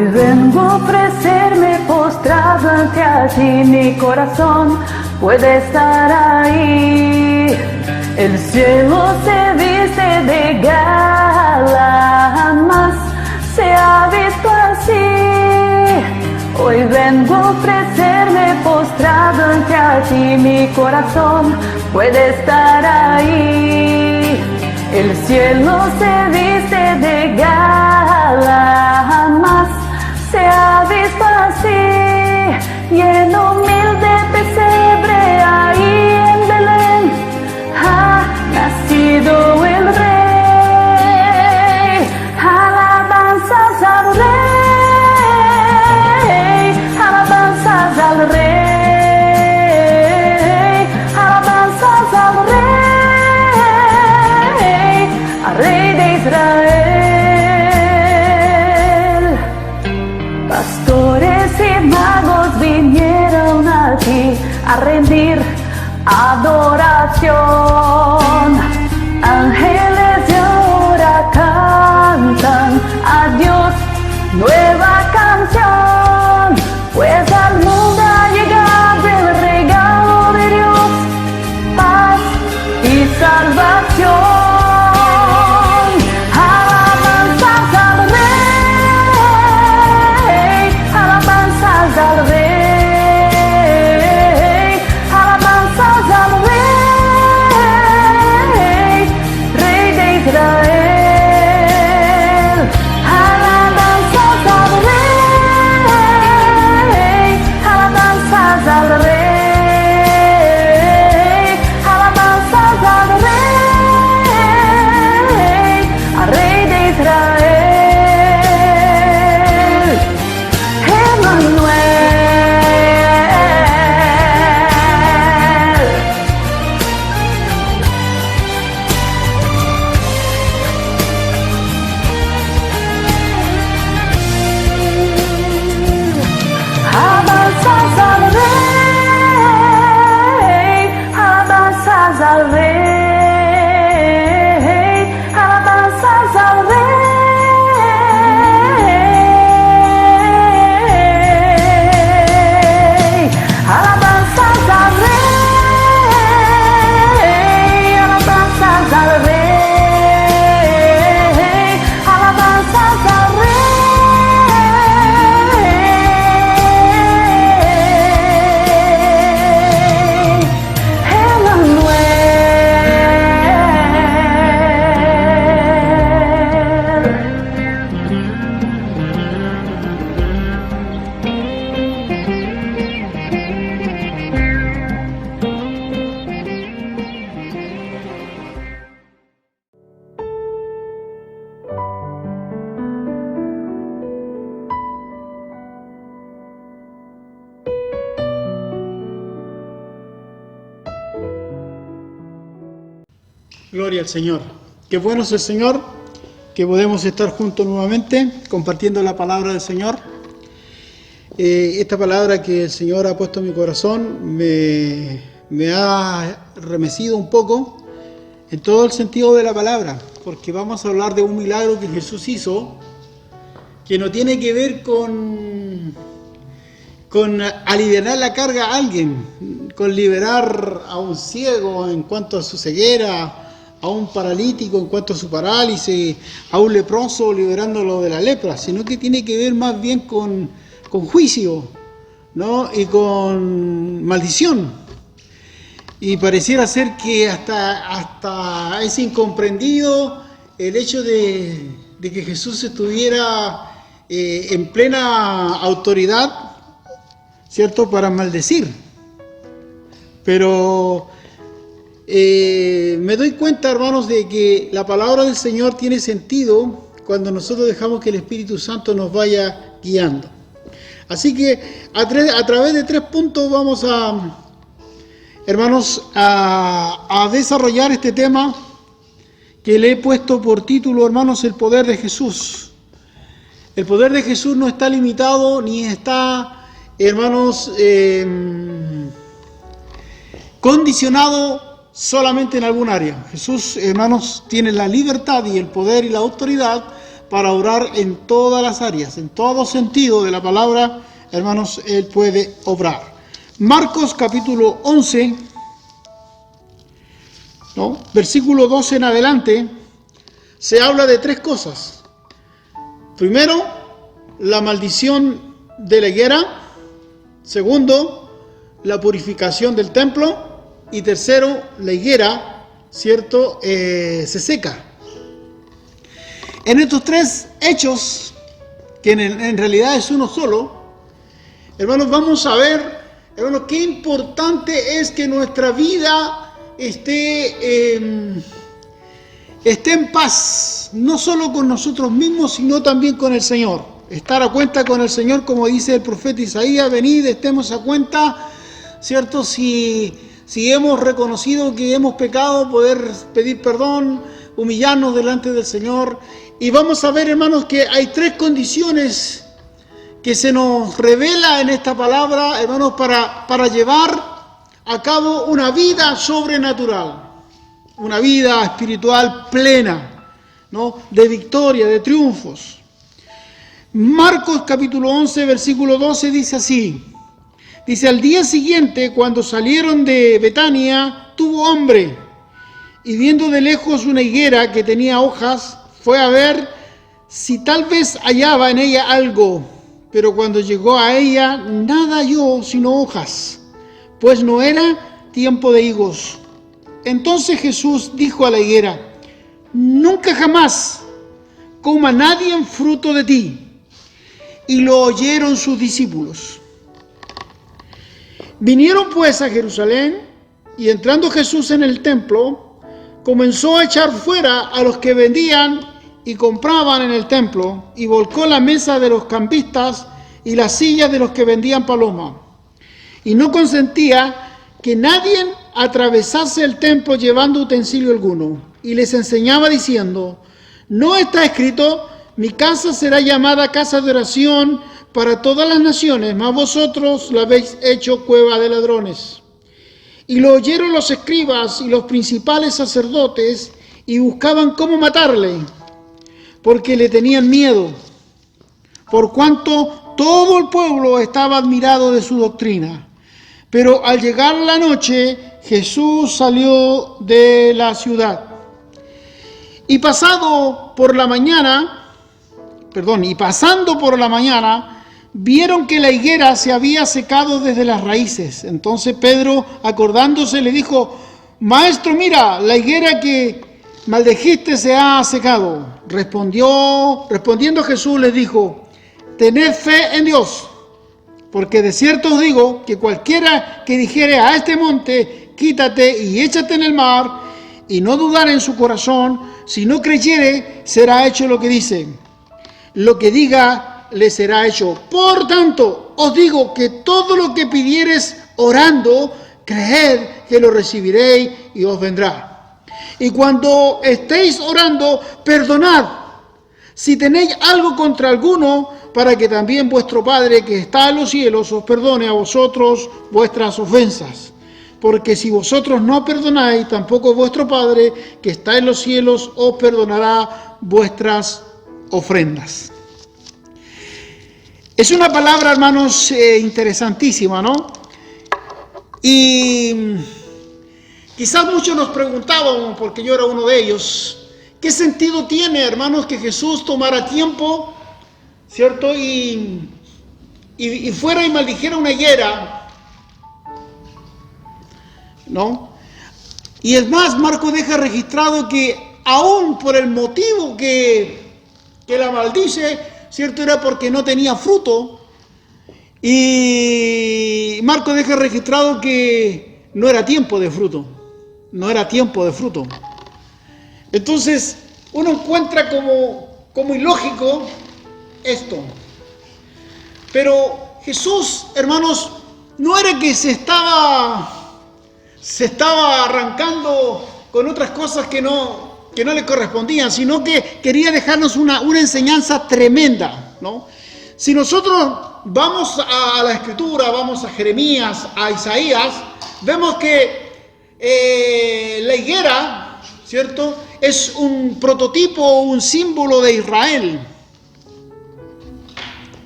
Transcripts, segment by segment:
Hoy vengo a ofrecerme postrado ante a ti, mi corazón puede estar ahí. El cielo se viste de gala, jamás se ha visto así. Hoy vengo a ofrecerme postrado ante a ti, mi corazón puede estar ahí. El cielo se viste de gala, jamás se ha visto así. Y en humilde pesebre ahí en Belén ha nacido el Rey. Alabanzas al Rey, alabanzas al Rey, alabanzas al Rey, al Rey de Israel. Pastores y magos vinieron a ti a rendir adoración. Ángeles y ahora cantan a Dios nueva canción, pues al mundo ha llegado el regalo de Dios, paz y salvación. Alabanzas al Rey, alabanzas al Rey, alabanzas al Rey, Rey de Israel. Alabanzas al Rey, alabanzas al Rey, alabanzas al Rey de Israel. Emmanuel. Alabanzas al Rey, alabanzas al Rey, alabanzas al Rey, alabanzas al Rey, alabanzas al Rey, alabanzas al Rey. Gloria al Señor. Qué bueno es el Señor, que podemos estar juntos nuevamente compartiendo la palabra del Señor. Esta palabra que el Señor ha puesto en mi corazón me ha remecido un poco en todo el sentido de la palabra, porque vamos a hablar de un milagro que Jesús hizo, que no tiene que ver con aliviar la carga a alguien, con liberar a un ciego en cuanto a su ceguera, a un paralítico en cuanto a su parálisis, a un leproso liberándolo de la lepra, sino que tiene que ver más bien con juicio, ¿no? Y con maldición. Y pareciera ser que hasta es incomprendido el hecho de que Jesús estuviera en plena autoridad, ¿cierto?, para maldecir. Pero me doy cuenta, hermanos, de que la palabra del Señor tiene sentido cuando nosotros dejamos que el Espíritu Santo nos vaya guiando. Así que a través de 3 puntos vamos hermanos, a desarrollar este tema que le he puesto por título, hermanos, el poder de Jesús. El poder de Jesús no está limitado ni está, hermanos, condicionado solamente en algún área. Jesús, hermanos, tiene la libertad y el poder y la autoridad para obrar en todas las áreas, en todo sentido de la palabra, hermanos, Él puede obrar. Marcos capítulo 11, ¿no? Versículo 12 en adelante, se habla de tres cosas. Primero, la maldición de la higuera. Segundo, la purificación del templo. Y tercero, la higuera, ¿cierto?, se seca. En estos tres hechos, que en realidad es uno solo, hermanos, vamos a ver, hermanos, qué importante es que nuestra vida esté en paz, no solo con nosotros mismos, sino también con el Señor. Estar a cuenta con el Señor, como dice el profeta Isaías: venid, estemos a cuenta, ¿cierto? Si hemos reconocido que hemos pecado, poder pedir perdón, humillarnos delante del Señor. Y vamos a ver, hermanos, que hay tres condiciones que se nos revela en esta palabra, hermanos, para llevar a cabo una vida sobrenatural, una vida espiritual plena, ¿no?, de victoria, de triunfos. Marcos capítulo 11, versículo 12 dice así. Dice: al día siguiente, cuando salieron de Betania, tuvo hambre, y viendo de lejos una higuera que tenía hojas, fue a ver si tal vez hallaba en ella algo. Pero cuando llegó a ella, nada halló sino hojas, pues no era tiempo de higos. Entonces Jesús dijo a la higuera: nunca jamás coma nadie fruto de ti. Y lo oyeron sus discípulos. Vinieron pues a Jerusalén, y entrando Jesús en el templo, comenzó a echar fuera a los que vendían y compraban en el templo, y volcó la mesa de los cambistas y las sillas de los que vendían paloma. Y no consentía que nadie atravesase el templo llevando utensilio alguno. Y les enseñaba diciendo: ¿no está escrito: mi casa será llamada casa de oración para todas las naciones, mas vosotros la habéis hecho cueva de ladrones? Y lo oyeron los escribas y los principales sacerdotes, y buscaban cómo matarle, porque le tenían miedo, por cuanto todo el pueblo estaba admirado de su doctrina. Pero al llegar la noche, Jesús salió de la ciudad. Y pasando por la mañana, vieron que la higuera se había secado desde las raíces. Entonces Pedro, acordándose, le dijo: Maestro, mira, la higuera que maldijiste se ha secado. Respondiendo Jesús les dijo: tened fe en Dios, porque de cierto os digo que cualquiera que dijere a este monte: quítate y échate en el mar, y no dudare en su corazón, si no creyere, será hecho lo que dice. Lo que diga le será hecho. Por tanto, os digo que todo lo que pidiereis orando, creed que lo recibiréis y os vendrá. Y cuando estéis orando, perdonad si tenéis algo contra alguno, para que también vuestro Padre que está en los cielos os perdone a vosotros vuestras ofensas. Porque si vosotros no perdonáis, tampoco vuestro Padre que está en los cielos os perdonará vuestras ofrendas. Es una palabra, hermanos, interesantísima, ¿no? Y quizás muchos nos preguntábamos, porque yo era uno de ellos, ¿qué sentido tiene, hermanos, que Jesús tomara tiempo, ¿cierto? Y fuera y maldijera una higuera, ¿no? Y es más, Marcos deja registrado que aún por el motivo que la maldice, ¿cierto?, era porque no tenía fruto. Y Marcos deja registrado que no era tiempo de fruto. No era tiempo de fruto. Entonces, uno encuentra como ilógico esto. Pero Jesús, hermanos, no era que se estaba arrancando con otras cosas que no le correspondían, sino que quería dejarnos una enseñanza tremenda, ¿no? Si nosotros vamos a la Escritura, vamos a Jeremías, a Isaías, vemos que la higuera, ¿cierto?, es un prototipo, un símbolo de Israel,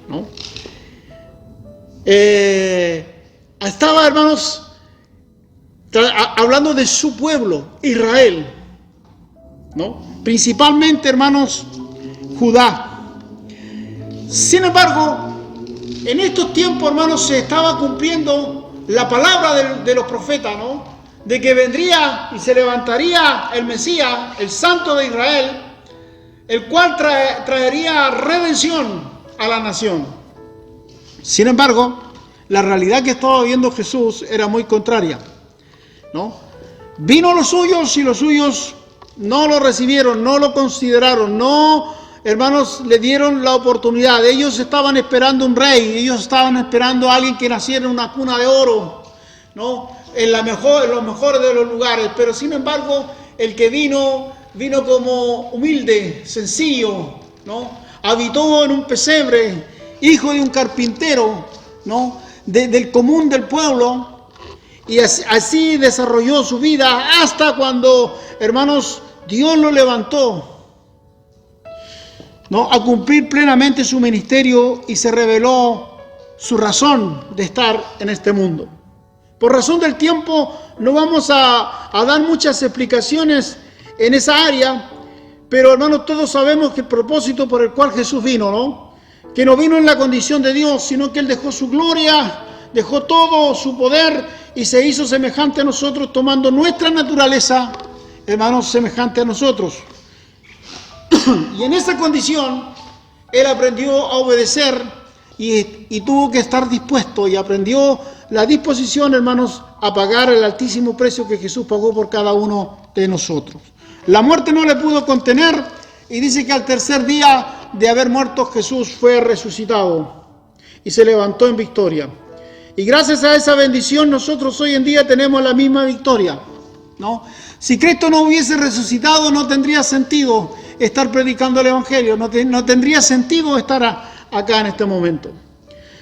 ¿no? Estaba, hermanos, hablando de su pueblo, Israel, ¿no? Principalmente, hermanos, Judá. Sin embargo, en estos tiempos, hermanos, se estaba cumpliendo la palabra de los profetas, ¿no? De que vendría y se levantaría el Mesías, el Santo de Israel, el cual traería redención a la nación. Sin embargo, la realidad que estaba viendo Jesús era muy contraria, ¿no? Vino los suyos y los suyos no lo recibieron, no lo consideraron, no, hermanos, le dieron la oportunidad. Ellos estaban esperando un rey, ellos estaban esperando a alguien que naciera en una cuna de oro, ¿no? En los mejores de los lugares. Pero sin embargo, el que vino como humilde, sencillo, ¿no? Habitó en un pesebre, hijo de un carpintero, ¿no? Del común del pueblo, y así desarrolló su vida hasta cuando, hermanos, Dios lo levantó, ¿no? A cumplir plenamente su ministerio, y se reveló su razón de estar en este mundo. Por razón del tiempo no vamos a dar muchas explicaciones en esa área, pero hermanos, todos sabemos que el propósito por el cual Jesús vino, ¿no? Que no vino en la condición de Dios, sino que Él dejó su gloria, dejó todo su poder y se hizo semejante a nosotros, tomando nuestra naturaleza, hermanos, semejante a nosotros. Y en esa condición, Él aprendió a obedecer y tuvo que estar dispuesto, y aprendió la disposición, hermanos, a pagar el altísimo precio que Jesús pagó por cada uno de nosotros. La muerte no le pudo contener, y dice que al tercer día de haber muerto, Jesús fue resucitado y se levantó en victoria. Y gracias a esa bendición nosotros hoy en día tenemos la misma victoria, ¿no? Si Cristo no hubiese resucitado, no tendría sentido estar predicando el Evangelio, no tendría sentido estar acá en este momento.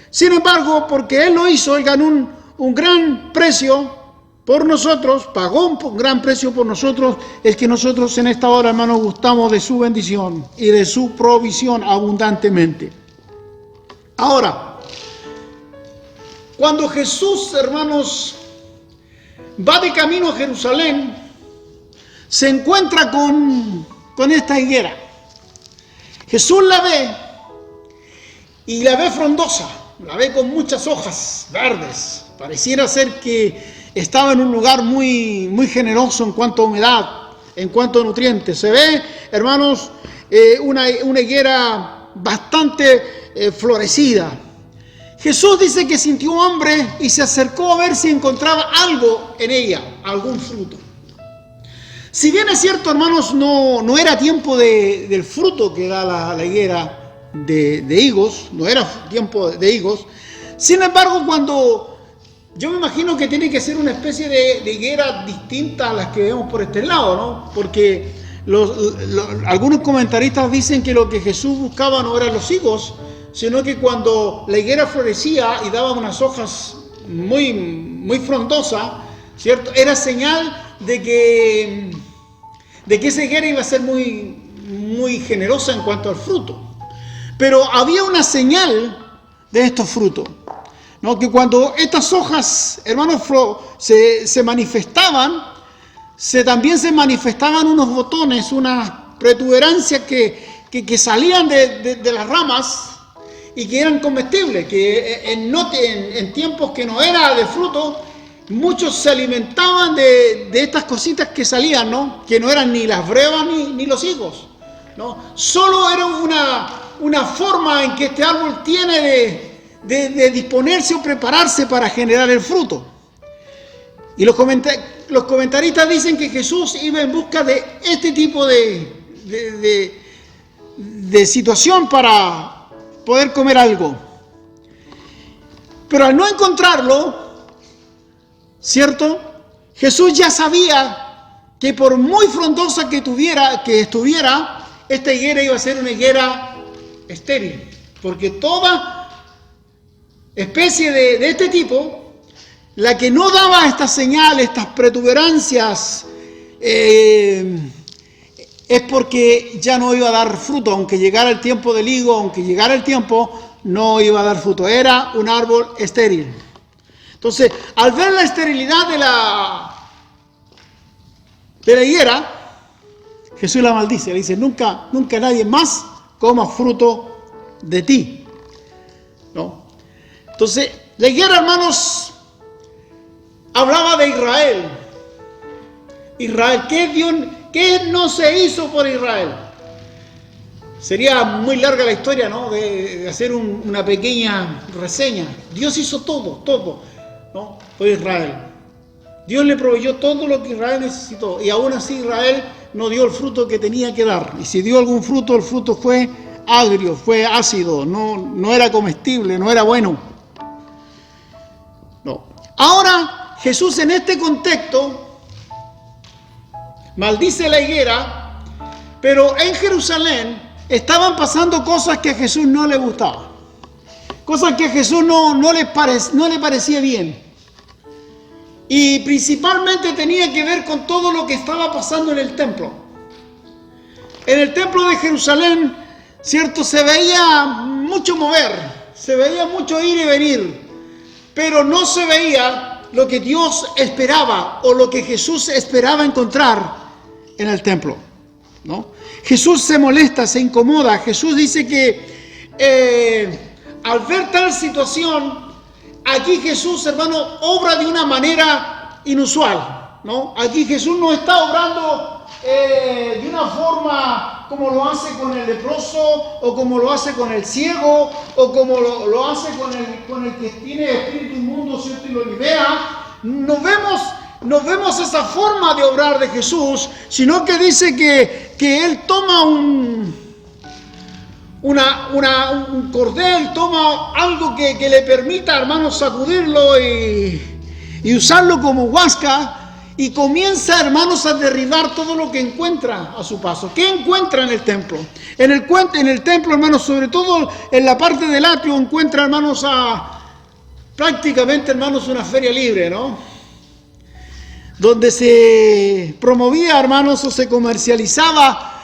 Sin embargo, porque Él lo hizo, Él ganó un gran precio por nosotros, pagó un gran precio por nosotros, es que nosotros en esta hora, hermanos, gustamos de su bendición y de su provisión abundantemente. Ahora, cuando Jesús, hermanos, va de camino a Jerusalén, se encuentra con esta higuera. Jesús la ve, y la ve frondosa, la ve con muchas hojas verdes. Pareciera ser que estaba en un lugar muy, muy generoso en cuanto a humedad, en cuanto a nutrientes. Se ve, hermanos, una higuera bastante florecida. Jesús dice que sintió hambre y se acercó a ver si encontraba algo en ella, algún fruto. Si bien es cierto, hermanos, no era tiempo del fruto que da la higuera de higos, no era tiempo de higos. Sin embargo, yo me imagino que tiene que ser una especie de higuera distinta a las que vemos por este lado, ¿no? Porque algunos comentaristas dicen que lo que Jesús buscaba no eran los higos, sino que cuando la higuera florecía y daba unas hojas muy, muy frondosas, ¿cierto? Era señal de que esa higuera iba a ser muy, muy generosa en cuanto al fruto. Pero había una señal de estos frutos, ¿no? Que cuando estas hojas, hermanos, se manifestaban, también se manifestaban unos botones, unas protuberancias que salían de las ramas y que eran comestibles, que en tiempos que no era de fruto, muchos se alimentaban de estas cositas que salían, ¿no? Que no eran ni las brevas ni los higos, ¿no? Solo era una forma en que este árbol tiene de disponerse o prepararse para generar el fruto. Y los comentaristas dicen que Jesús iba en busca de este tipo de situación para poder comer algo. Pero al no encontrarlo, ¿cierto? Jesús ya sabía que por muy frondosa que estuviera, esta higuera iba a ser una higuera estéril, porque toda especie de este tipo, la que no daba estas señales, estas protuberancias es porque ya no iba a dar fruto, aunque llegara el tiempo del higo, aunque llegara el tiempo, no iba a dar fruto. Era un árbol estéril. Entonces, al ver la esterilidad de la higuera, Jesús la maldice. Le dice, nunca nadie más coma fruto de ti. ¿No? Entonces, la higuera, hermanos, hablaba de Israel. Israel, ¿qué no se hizo por Israel? Sería muy larga la historia, ¿no? De hacer una pequeña reseña. Dios hizo todo, ¿no? Por Israel. Dios le proveyó todo lo que Israel necesitó. Y aún así Israel no dio el fruto que tenía que dar. Y si dio algún fruto, el fruto fue agrio, fue ácido, no era comestible, no era bueno. No. Ahora, Jesús en este contexto maldice la higuera, pero en Jerusalén estaban pasando cosas que a Jesús no le gustaban. Cosas que a Jesús no le parecía bien. Y principalmente tenía que ver con todo lo que estaba pasando en el templo. En el templo de Jerusalén, cierto, se veía mucho mover, se veía mucho ir y venir, pero no se veía lo que Dios esperaba o lo que Jesús esperaba encontrar en el templo, ¿no? Jesús se molesta, se incomoda. Jesús dice que al ver tal situación, aquí Jesús, hermano, obra de una manera inusual, ¿no? Aquí Jesús no está obrando de una forma como lo hace con el leproso, o como lo hace con el ciego, o como lo hace con el que tiene espíritu inmundo, ¿cierto? Y lo libera. No vemos esa forma de obrar de Jesús, sino que dice que Él toma un cordel, toma algo que le permita, hermanos, sacudirlo y usarlo como huasca, y comienza, hermanos, a derribar todo lo que encuentra a su paso. ¿Qué encuentra en el templo? En el templo, hermanos, sobre todo en la parte del atrio, encuentra, hermanos, prácticamente, hermanos, una feria libre, ¿no? Donde se promovía, hermanos, o se comercializaba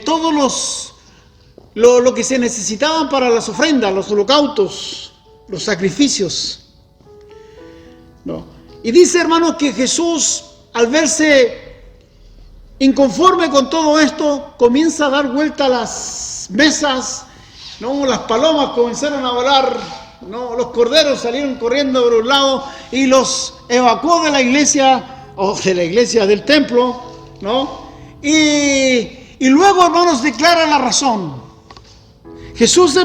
todos lo que se necesitaban para las ofrendas, los holocaustos, los sacrificios, ¿no? Y dice, hermanos, que Jesús, al verse inconforme con todo esto, comienza a dar vuelta a las mesas, ¿no? Las palomas comenzaron a volar, ¿no? Los corderos salieron corriendo por un lado y los evacuó de la iglesia, o de la iglesia del templo, ¿no? Y luego, hermanos, declara la razón. Jesús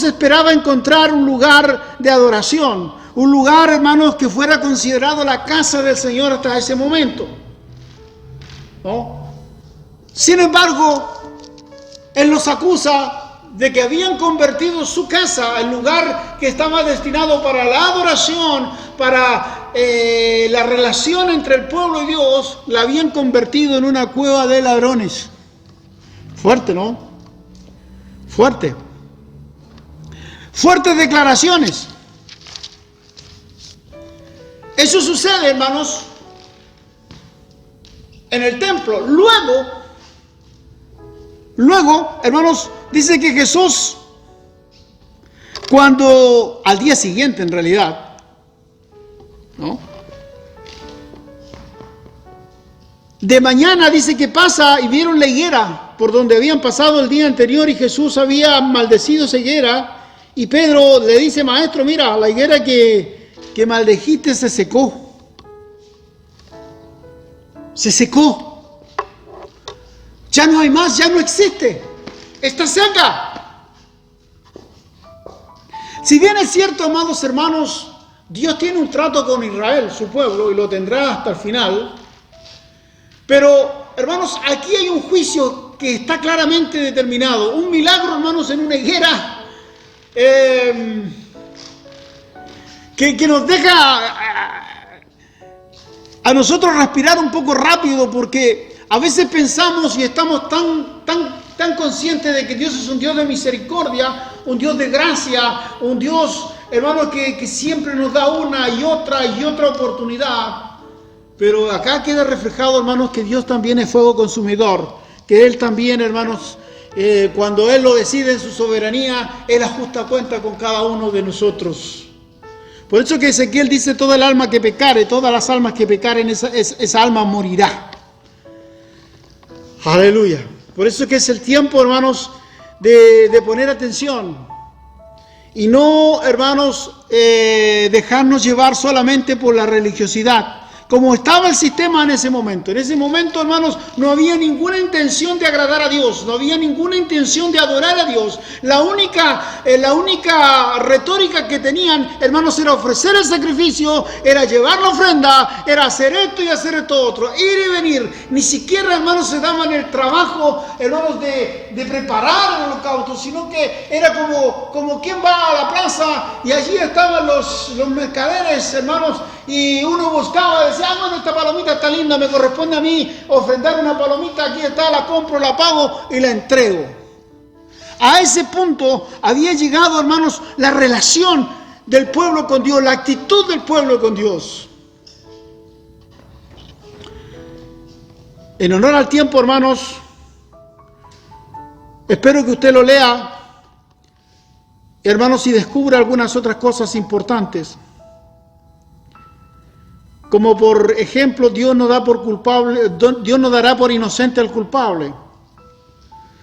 esperaba encontrar un lugar de adoración, un lugar, hermanos, que fuera considerado la casa del Señor hasta ese momento, ¿no? Sin embargo, Él los acusa de que habían convertido su casa, el lugar que estaba destinado para la adoración, para la relación entre el pueblo y Dios, la habían convertido en una cueva de ladrones. Fuerte, ¿no? Fuerte. Fuertes declaraciones. Eso sucede, hermanos, en el templo. Luego, hermanos, dice que Jesús, cuando al día siguiente, en realidad, ¿no? De mañana dice que pasa y vieron la higuera por donde habían pasado el día anterior, y Jesús había maldecido esa higuera, y Pedro le dice: maestro, mira, la higuera que maldejiste se secó. Se secó. Ya no hay más, ya no existe. Está seca. Si bien es cierto, amados hermanos, Dios tiene un trato con Israel, su pueblo, y lo tendrá hasta el final. Pero, hermanos, aquí hay un juicio que está claramente determinado. Un milagro, hermanos, en una higuera que nos deja a nosotros respirar un poco rápido, porque a veces pensamos y estamos tan conscientes de que Dios es un Dios de misericordia, un Dios de gracia, un Dios, hermanos, que siempre nos da una y otra oportunidad. Pero acá queda reflejado, hermanos, que Dios también es fuego consumidor, que Él también, hermanos, cuando Él lo decide en su soberanía, Él ajusta cuenta con cada uno de nosotros. Por eso que Ezequiel dice: toda el alma que pecare, todas las almas que pecaren, esa alma morirá. Aleluya. Por eso que es el tiempo, hermanos, de poner atención. Y no, hermanos, dejarnos llevar solamente por la religiosidad. Como estaba el sistema en ese momento. En ese momento, hermanos, no había ninguna intención de agradar a Dios. No había ninguna intención de adorar a Dios. La única retórica que tenían, hermanos, era ofrecer el sacrificio, era llevar la ofrenda, era hacer esto y hacer esto otro. Ir y venir. Ni siquiera, hermanos, se daban el trabajo, hermanos, de preparar el holocausto, sino que era como quien va a la plaza y allí estaban los mercaderes, hermanos, y uno buscaba, decía: bueno, esta palomita está linda, me corresponde a mí ofrendar una palomita, aquí está, la compro, la pago y la entrego. A ese punto había llegado, hermanos, la relación del pueblo con Dios, la actitud del pueblo con Dios. En honor al tiempo, hermanos, espero que usted lo lea, hermanos, y descubra algunas otras cosas importantes. Como por ejemplo, Dios no da por culpable, Dios no dará por inocente al culpable.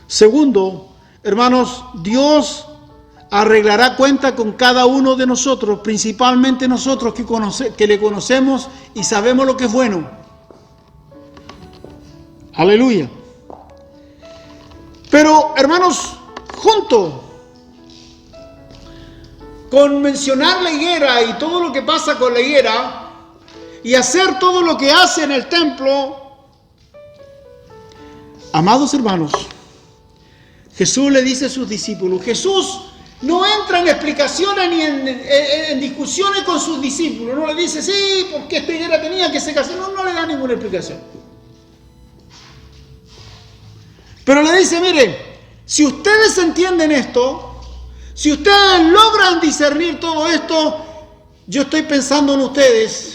Segundo, hermanos, Dios arreglará cuenta con cada uno de nosotros, principalmente nosotros que le conocemos y sabemos lo que es bueno. Aleluya. Pero, hermanos, junto con mencionar la higuera y todo lo que pasa con la higuera, y hacer todo lo que hace en el templo, amados hermanos, Jesús le dice a sus discípulos, Jesús no entra en explicaciones ni en discusiones con sus discípulos, no le dice: sí, porque esta higuera tenía que secarse, no le da ninguna explicación. Pero le dice: miren, si ustedes entienden esto, si ustedes logran discernir todo esto, yo estoy pensando en ustedes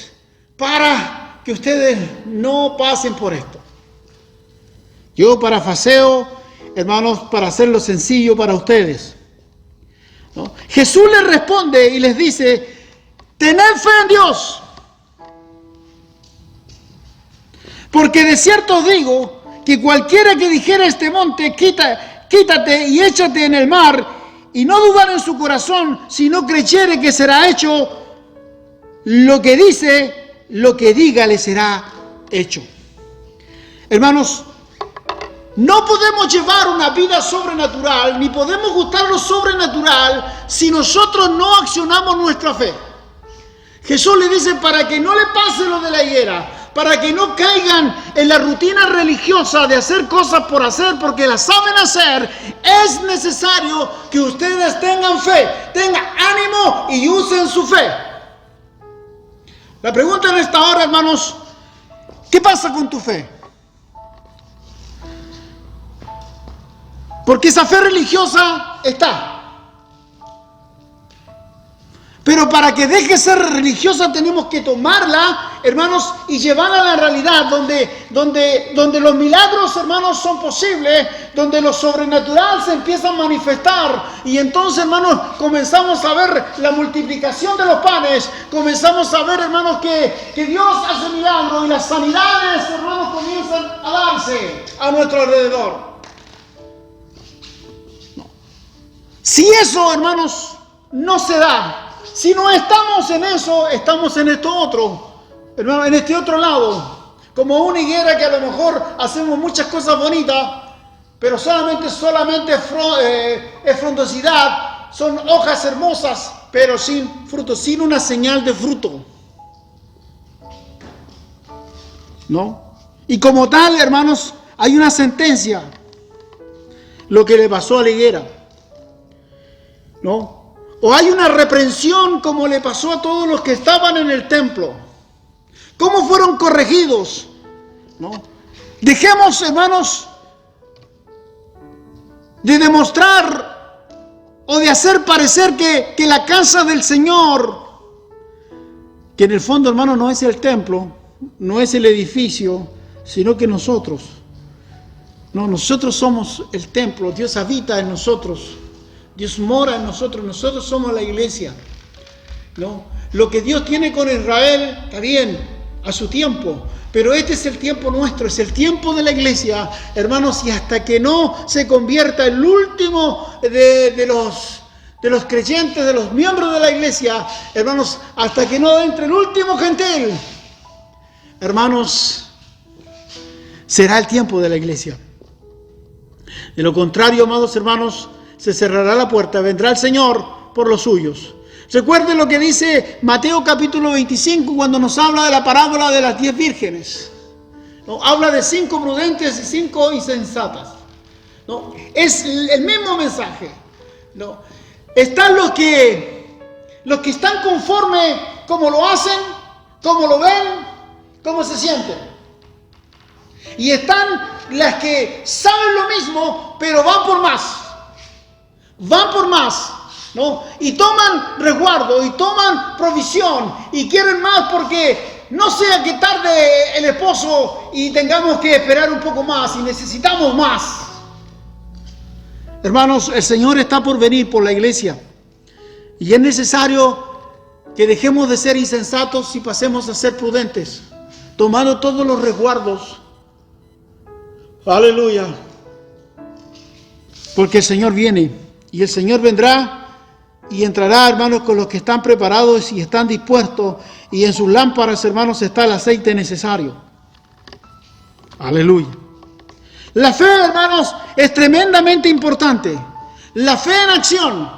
para que ustedes no pasen por esto. Yo parafraseo, hermanos, para hacerlo sencillo para ustedes, ¿no? Jesús les responde y les dice: tened fe en Dios, porque de cierto os digo que cualquiera que dijera a este monte: quítate y échate en el mar, y no dudar en su corazón, si no creyere que será hecho lo que dice, lo que diga le será hecho. Hermanos, no podemos llevar una vida sobrenatural, ni podemos gustar lo sobrenatural si nosotros no accionamos nuestra fe. Jesús le dice: para que no le pase lo de la higuera, para que no caigan en la rutina religiosa de hacer cosas por hacer porque las saben hacer, es necesario que ustedes tengan fe, tengan ánimo y usen su fe. La pregunta en esta hora, hermanos, ¿qué pasa con tu fe? Porque esa fe religiosa está. Pero para que deje de ser religiosa tenemos que tomarla, hermanos, y llevarla a la realidad donde los milagros, hermanos, son posibles, donde lo sobrenatural se empieza a manifestar. Y entonces, hermanos, comenzamos a ver la multiplicación de los panes, comenzamos a ver, hermanos, que Dios hace milagros y las sanidades, hermanos, comienzan a darse a nuestro alrededor. No. Si eso, hermanos, no se da, si no estamos en eso, estamos en esto otro, hermano, en este otro lado, como una higuera que a lo mejor hacemos muchas cosas bonitas, pero solamente es frondosidad, son hojas hermosas, pero sin fruto, sin una señal de fruto, ¿no? Y como tal, hermanos, hay una sentencia, lo que le pasó a la higuera, ¿no? O hay una reprensión como le pasó a todos los que estaban en el templo. ¿Cómo fueron corregidos? ¿No? Dejemos, hermanos, de demostrar o de hacer parecer que la casa del Señor, que en el fondo, hermano, no es el templo, no es el edificio, sino que nosotros. No, nosotros somos el templo, Dios habita en nosotros, Dios mora en nosotros, nosotros somos la iglesia. ¿No? Lo que Dios tiene con Israel está bien, a su tiempo, pero este es el tiempo nuestro, es el tiempo de la iglesia, hermanos, y hasta que no se convierta el último de los creyentes, de los miembros de la iglesia, hermanos, hasta que no entre el último gentil, hermanos, será el tiempo de la iglesia. De lo contrario, amados hermanos, se cerrará la puerta, vendrá el Señor por los suyos. Recuerden lo que dice Mateo capítulo 25 cuando nos habla de la parábola de las 10 vírgenes. ¿No? Habla de 5 prudentes y 5 insensatas. ¿No? Es el mismo mensaje. ¿No? Están los que están conforme como lo hacen, como lo ven, cómo se sienten. Y están las que saben lo mismo, pero van por más. Van por más. ¿No? Y toman resguardo y toman provisión y quieren más porque no sea que tarde el esposo y tengamos que esperar un poco más y necesitamos más. Hermanos, el Señor está por venir por la iglesia y es necesario que dejemos de ser insensatos y pasemos a ser prudentes, tomando todos los resguardos. Aleluya. Porque el Señor viene y el Señor vendrá y entrará, hermanos, con los que están preparados y están dispuestos, y en sus lámparas, hermanos, está el aceite necesario. Aleluya. La fe, hermanos, es tremendamente importante. La fe en acción.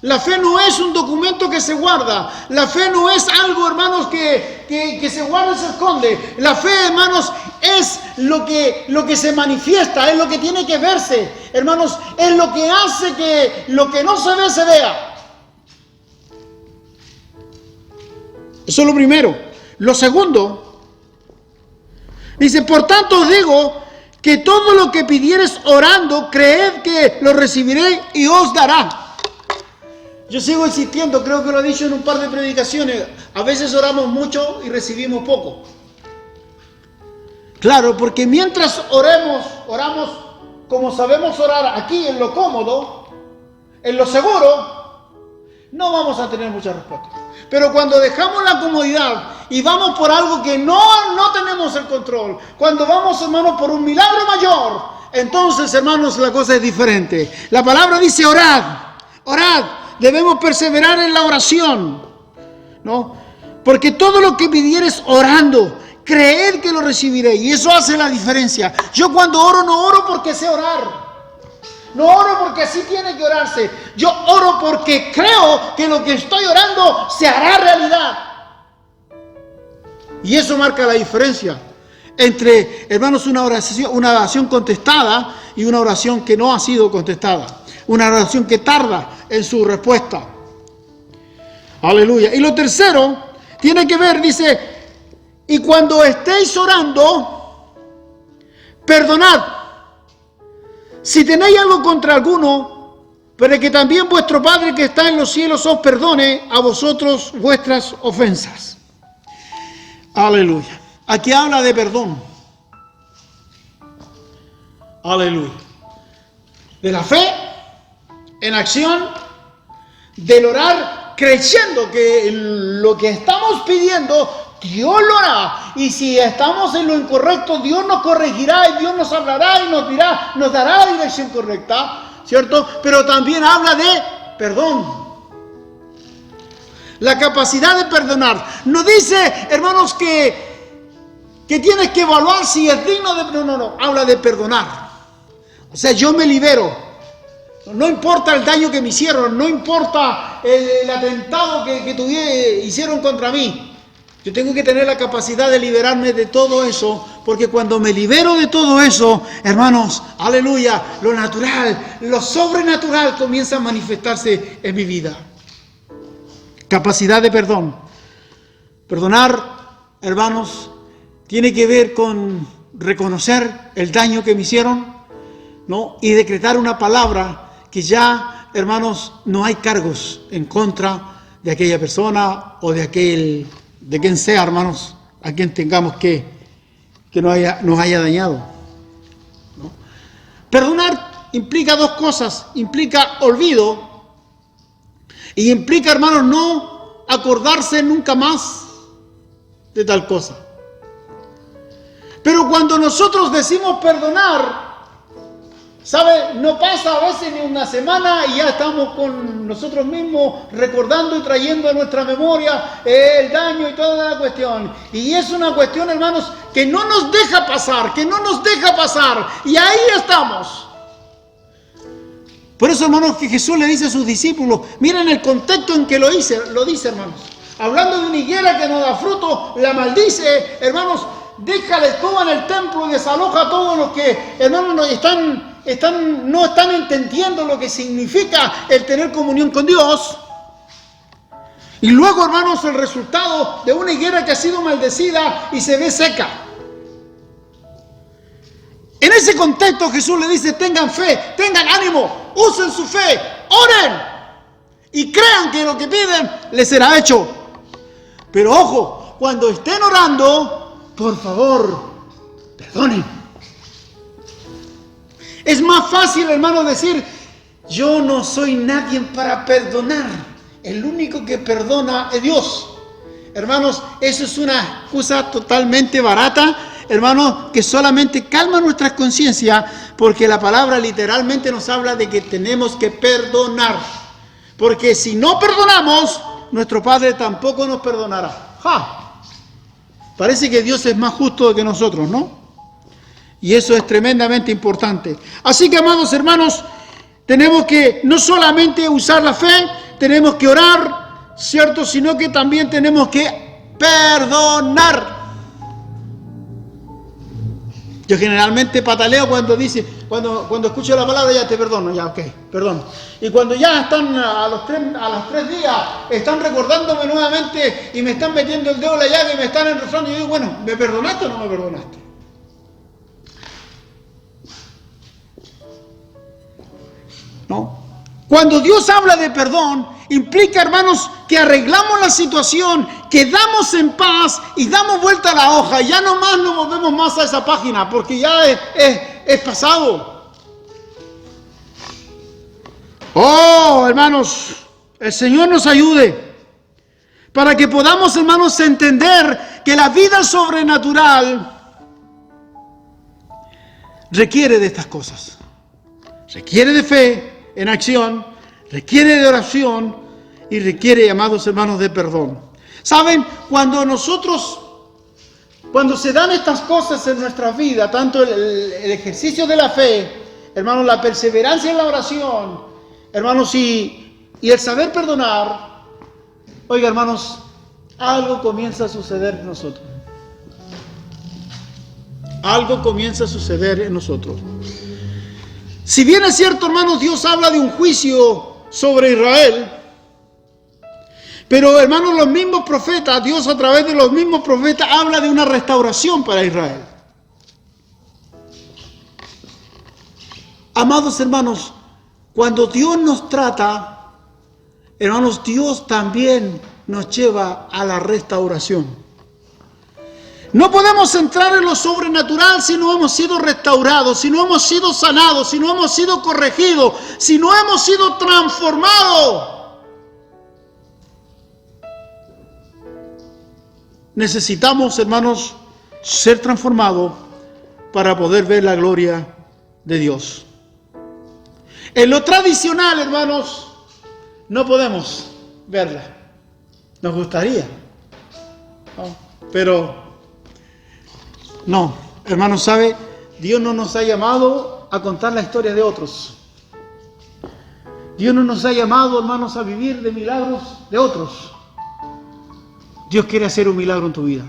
La fe no es un documento que se guarda. La fe no es algo, hermanos, que se guarda y se esconde. La fe, hermanos, es lo que se manifiesta, es lo que tiene que verse. Hermanos, es lo que hace que lo que no se ve, se vea. Eso es lo primero. Lo segundo, dice, por tanto os digo que todo lo que pidiereis orando, creed que lo recibiréis y os dará. Yo sigo insistiendo, creo que lo he dicho en un par de predicaciones, a veces oramos mucho y recibimos poco. Claro, porque mientras oramos como sabemos orar aquí en lo cómodo, en lo seguro, no vamos a tener mucha respuesta. Pero cuando dejamos la comodidad y vamos por algo que no tenemos el control, cuando vamos, hermanos, por un milagro mayor, entonces, hermanos, la cosa es diferente. La palabra dice orad, orad, debemos perseverar en la oración, ¿no? Porque todo lo que pidieres orando, creed que lo recibiréis, y eso hace la diferencia. Yo cuando oro no oro porque sé orar. No oro porque así tiene que orarse. Yo oro porque creo que lo que estoy orando se hará realidad. Y eso marca la diferencia entre, hermanos, una oración contestada y una oración que no ha sido contestada. Una oración que tarda en su respuesta. Aleluya. Y lo tercero tiene que ver, dice, y cuando estéis orando, perdonad. Si tenéis algo contra alguno, para que también vuestro Padre que está en los cielos os perdone a vosotros vuestras ofensas. Aleluya. Aquí habla de perdón. Aleluya. De la fe en acción, del orar creyendo que lo que estamos pidiendo Dios lo hará, y si estamos en lo incorrecto, Dios nos corregirá y Dios nos hablará y nos dará la dirección correcta, ¿cierto? Pero también habla de perdón. La capacidad de perdonar. No dice, hermanos, que tienes que evaluar si es digno de... No. Habla de perdonar. O sea, yo me libero. No importa el daño que me hicieron, no importa el atentado que hicieron contra mí. Yo tengo que tener la capacidad de liberarme de todo eso, porque cuando me libero de todo eso, hermanos, aleluya, lo natural, lo sobrenatural comienza a manifestarse en mi vida. Capacidad de perdón. Perdonar, hermanos, tiene que ver con reconocer el daño que me hicieron, ¿no? Y decretar una palabra que ya, hermanos, no hay cargos en contra de aquella persona o de quien sea, hermanos, a quien tengamos que nos haya dañado, ¿no? Perdonar implica dos cosas, implica olvido y implica, hermanos, no acordarse nunca más de tal cosa. Pero cuando nosotros decimos perdonar, ¿sabe? No pasa a veces ni una semana y ya estamos con nosotros mismos recordando y trayendo a nuestra memoria el daño y toda la cuestión. Y es una cuestión, hermanos, que no nos deja pasar, y ahí estamos. Por eso, hermanos, que Jesús le dice a sus discípulos, miren el contexto en que lo dice, hermanos. Hablando de una higuera que no da fruto, la maldice, hermanos, deja la escoba en el templo y desaloja a todos los que, hermanos, no están entendiendo lo que significa el tener comunión con Dios. Y luego, hermanos, el resultado de una higuera que ha sido maldecida y se ve seca. En ese contexto Jesús le dice, tengan fe, tengan ánimo, usen su fe, oren y crean que lo que piden les será hecho. Pero ojo, cuando estén orando, por favor, perdonen. Es más fácil, hermano, decir, yo no soy nadie para perdonar. El único que perdona es Dios. Hermanos, eso es una excusa totalmente barata, hermanos, que solamente calma nuestras conciencias, porque la palabra literalmente nos habla de que tenemos que perdonar. Porque si no perdonamos, nuestro Padre tampoco nos perdonará. ¡Ja! Parece que Dios es más justo que nosotros, ¿no? Y eso es tremendamente importante. Así que, amados hermanos, tenemos que no solamente usar la fe, tenemos que orar, ¿cierto? Sino que también tenemos que perdonar. Yo generalmente pataleo cuando escucho la palabra, ya te perdono, ya, ok, perdón. Y cuando ya están a los 3 días, están recordándome nuevamente y me están metiendo el dedo en la llaga y me están enrosando, y yo digo, bueno, ¿me perdonaste o no me perdonaste? ¿No? Cuando Dios habla de perdón, implica, hermanos, que arreglamos la situación, quedamos en paz y damos vuelta a la hoja. Ya no más nos movemos más a esa página, porque ya es pasado. Oh, hermanos, el Señor nos ayude para que podamos, hermanos, entender que la vida sobrenatural requiere de estas cosas. Requiere de fe en acción, requiere de oración y requiere, amados hermanos, de perdón. ¿Saben? Cuando se dan estas cosas en nuestra vida, tanto el ejercicio de la fe, hermanos, la perseverancia en la oración, hermanos, y el saber perdonar, oiga, hermanos, algo comienza a suceder en nosotros. Algo comienza a suceder en nosotros. Si bien es cierto, hermanos, Dios habla de un juicio sobre Israel, pero, hermanos, los mismos profetas, Dios a través de los mismos profetas habla de una restauración para Israel. Amados hermanos, cuando Dios nos trata, hermanos, Dios también nos lleva a la restauración. No podemos entrar en lo sobrenatural si no hemos sido restaurados, si no hemos sido sanados, si no hemos sido corregidos, si no hemos sido transformados. Necesitamos, hermanos, ser transformados para poder ver la gloria de Dios. En lo tradicional, hermanos, no podemos verla. Nos gustaría, ¿no? Pero no, hermanos, ¿sabe? Dios no nos ha llamado a contar la historia de otros. Dios no nos ha llamado, hermanos, a vivir de milagros de otros. Dios quiere hacer un milagro en tu vida.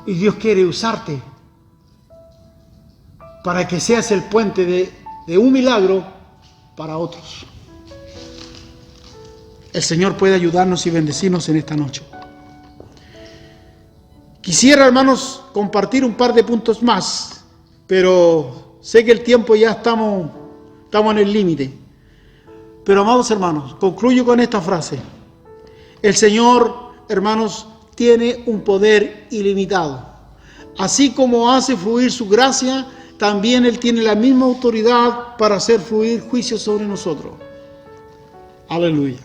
Y Dios quiere usarte para que seas el puente de un milagro para otros. El Señor puede ayudarnos y bendecirnos en esta noche. Quisiera, hermanos, compartir un par de puntos más, pero sé que el tiempo ya estamos en el límite. Pero, amados hermanos, concluyo con esta frase. El Señor, hermanos, tiene un poder ilimitado. Así como hace fluir su gracia, también Él tiene la misma autoridad para hacer fluir juicio sobre nosotros. Aleluya.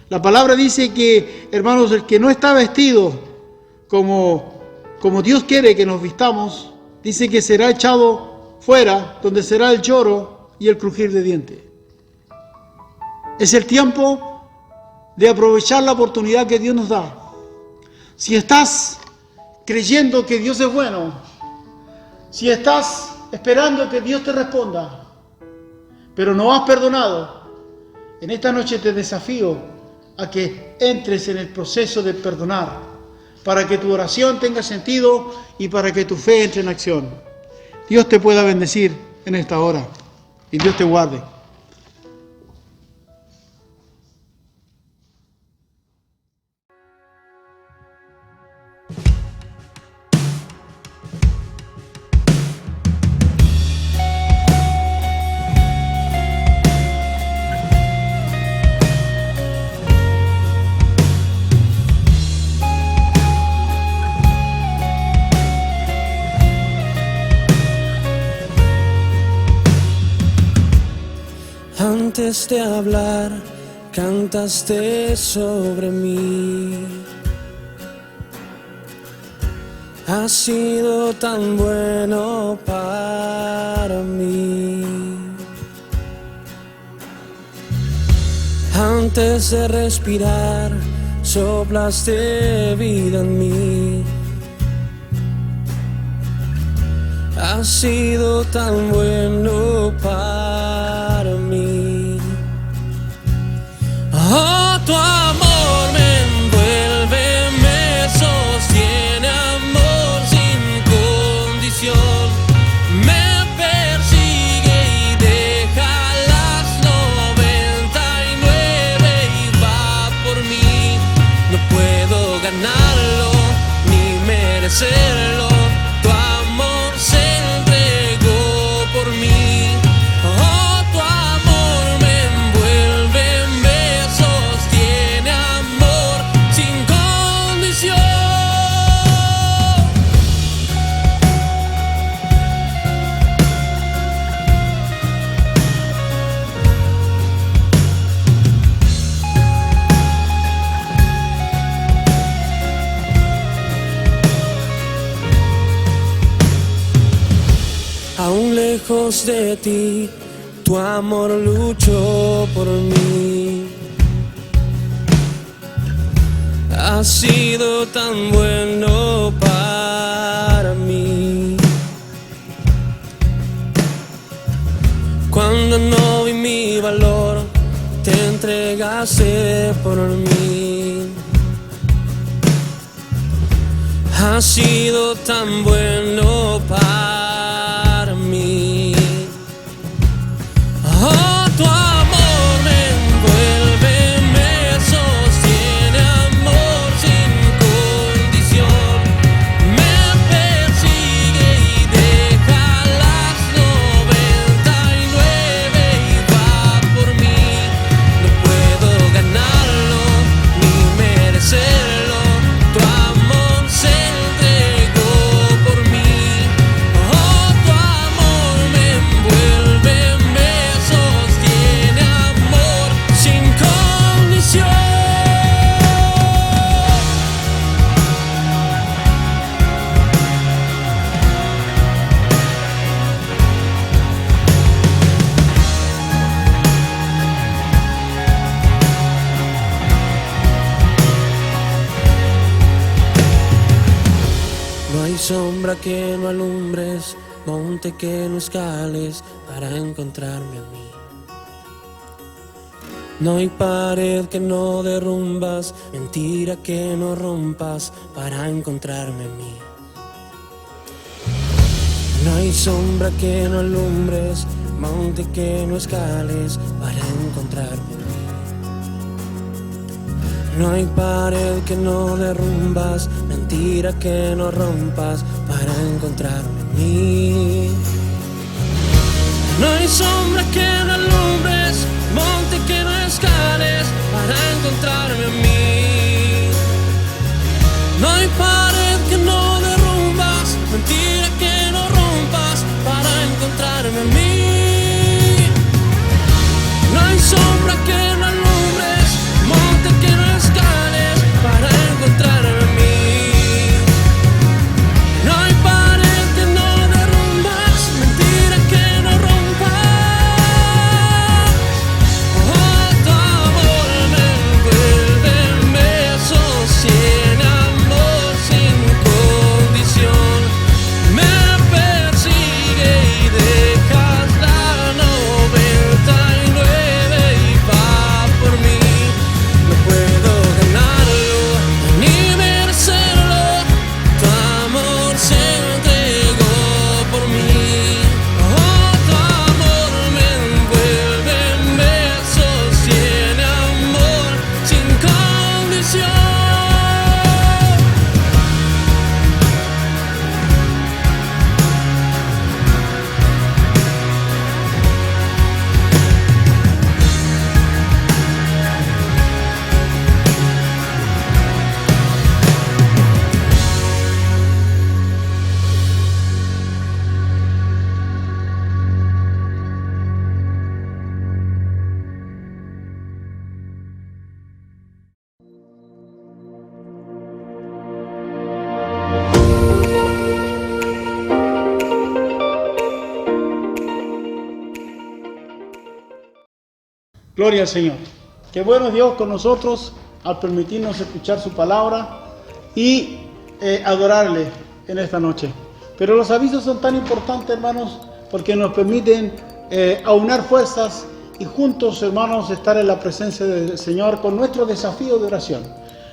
La palabra dice que, hermanos, el que no está vestido como Dios quiere que nos vistamos, dice que será echado fuera, donde será el lloro y el crujir de dientes. Es el tiempo de aprovechar la oportunidad que Dios nos da. Si estás creyendo que Dios es bueno, si estás esperando que Dios te responda, pero no has perdonado, en esta noche te desafío a que entres en el proceso de perdonar, para que tu oración tenga sentido y para que tu fe entre en acción. Dios te pueda bendecir en esta hora y Dios te guarde. Antes de hablar, cantaste sobre mí. Has sido tan bueno para mí. Antes de respirar, soplaste vida en mí. Has sido tan bueno para mí. Oh, tu amor me envuelve, me sostiene, amor sin condición. Me persigue y deja las 99 y va por mí. No puedo ganarlo ni merecerlo. Aún lejos de ti, tu amor luchó por mí. Has sido tan bueno para mí. Cuando no vi mi valor, te entregaste por mí. Has sido tan bueno para mí. Oh, tu amor me envuelve, me sostiene, amor sin condición. Me persigue y deja las 99 y va por mí. No puedo ganarlo ni merecerlo. Tu amor se entregó por mí. Oh, tu amor me envuelve, me sostiene, amor sin condición. No hay sombra que no alumbres, monte que no escales para encontrarme a mí. No hay pared que no derrumbas, mentira que no rompas para encontrarme a mí. No hay sombra que no alumbres, monte que no escales para encontrarme a mí. No hay pared que no derrumbas, mentira que no rompas para encontrarme en mí. No hay sombra que no alumbres, monte que no escales para encontrarme en mí. Gloria al Señor. Qué bueno es Dios con nosotros al permitirnos escuchar su palabra y adorarle en esta noche. Pero los avisos son tan importantes, hermanos, porque nos permiten aunar fuerzas y juntos, hermanos, estar en la presencia del Señor con nuestro desafío de oración.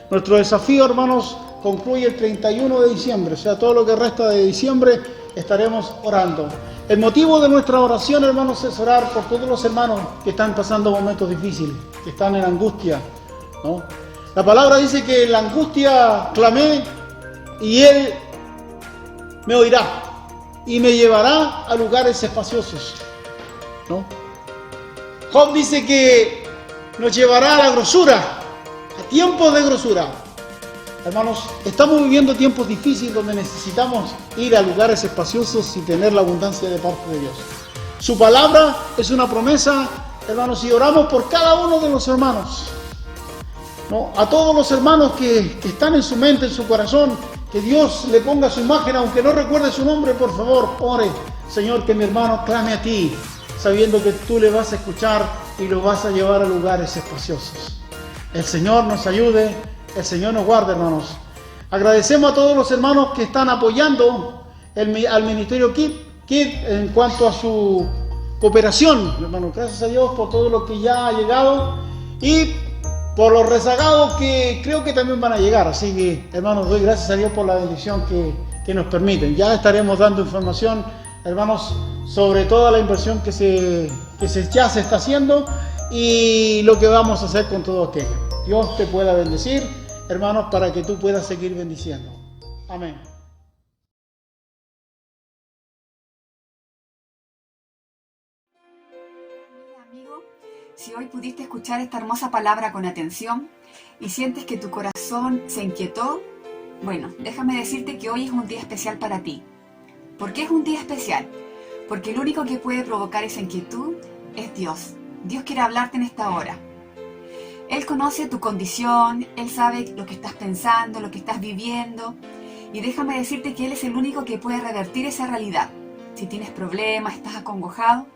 Nuestro desafío, hermanos, concluye el 31 de diciembre, o sea, todo lo que resta de diciembre estaremos orando. El motivo de nuestra oración, hermanos, es orar por todos los hermanos que están pasando momentos difíciles, que están en angustia, ¿no? La palabra dice que en la angustia clamé y Él me oirá y me llevará a lugares espaciosos, ¿no? Job dice que nos llevará a la grosura, a tiempos de grosura. Hermanos, estamos viviendo tiempos difíciles donde necesitamos ir a lugares espaciosos y tener la abundancia de parte de Dios. Su palabra es una promesa, hermanos, y oramos por cada uno de los hermanos, ¿no? A todos los hermanos que están en su mente, en su corazón, que Dios le ponga su imagen, aunque no recuerde su nombre, por favor, ore. Señor, que mi hermano clame a ti, sabiendo que tú le vas a escuchar y lo vas a llevar a lugares espaciosos. El Señor nos ayude, el Señor nos guarde, hermanos. Agradecemos a todos los hermanos que están apoyando al Ministerio KID en cuanto a su cooperación, hermanos. Gracias a Dios por todo lo que ya ha llegado y por los rezagados que creo que también van a llegar. Así que, hermanos, doy gracias a Dios por la bendición que nos permiten. Ya estaremos dando información, hermanos, sobre toda la inversión que ya se está haciendo y lo que vamos a hacer con todo aquello. Dios te pueda bendecir, hermanos, para que tú puedas seguir bendiciendo. Amén. Amigo, si hoy pudiste escuchar esta hermosa palabra con atención y sientes que tu corazón se inquietó, bueno, déjame decirte que hoy es un día especial para ti. ¿Por qué es un día especial? Porque el único que puede provocar esa inquietud es Dios. Dios quiere hablarte en esta hora. Él conoce tu condición, Él sabe lo que estás pensando, lo que estás viviendo. Y déjame decirte que Él es el único que puede revertir esa realidad. Si tienes problemas, estás acongojado,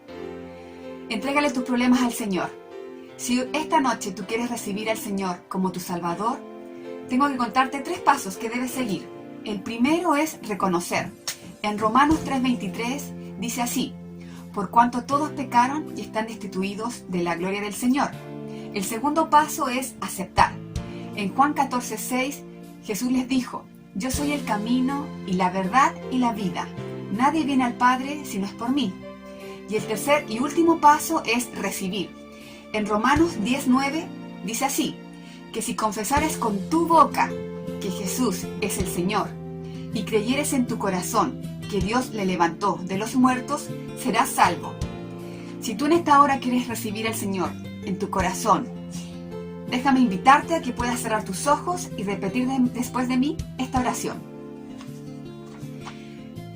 entrégale tus problemas al Señor. Si esta noche tú quieres recibir al Señor como tu Salvador, tengo que contarte 3 pasos que debes seguir. El primero es reconocer. En Romanos 3:23 dice así: por cuanto todos pecaron y están destituidos de la gloria del Señor. El segundo paso es aceptar. En Juan 14:6 Jesús les dijo: yo soy el camino y la verdad y la vida. Nadie viene al Padre si no es por mí. Y el tercer y último paso es recibir. En Romanos 10:9 dice así: que si confesares con tu boca que Jesús es el Señor y creyeres en tu corazón que Dios le levantó de los muertos, serás salvo. Si tú en esta hora quieres recibir al Señor en tu corazón, déjame invitarte a que puedas cerrar tus ojos y repetir después de mí esta oración.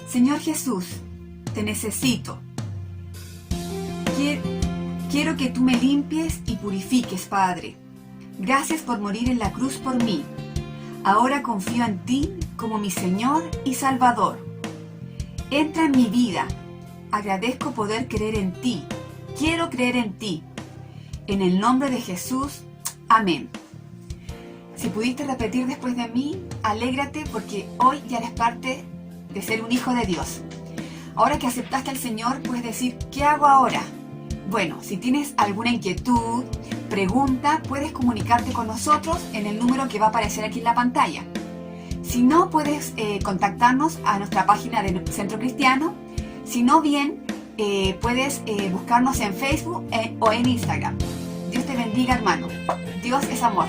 Señor Jesús, te necesito. Quiero que tú me limpies y purifiques, Padre. Gracias por morir en la cruz por mí. Ahora confío en ti como mi Señor y Salvador. Entra en mi vida. Agradezco poder creer en ti. Quiero creer en ti. En el nombre de Jesús. Amén. Si pudiste repetir después de mí, alégrate porque hoy ya eres parte de ser un hijo de Dios. Ahora que aceptaste al Señor, puedes decir: ¿qué hago ahora? Bueno, si tienes alguna inquietud, pregunta, puedes comunicarte con nosotros en el número que va a aparecer aquí en la pantalla. Si no, puedes contactarnos a nuestra página de Centro Cristiano. Si no, bien, puedes buscarnos en Facebook o en Instagram. Dios te bendiga, hermano. Dios es amor.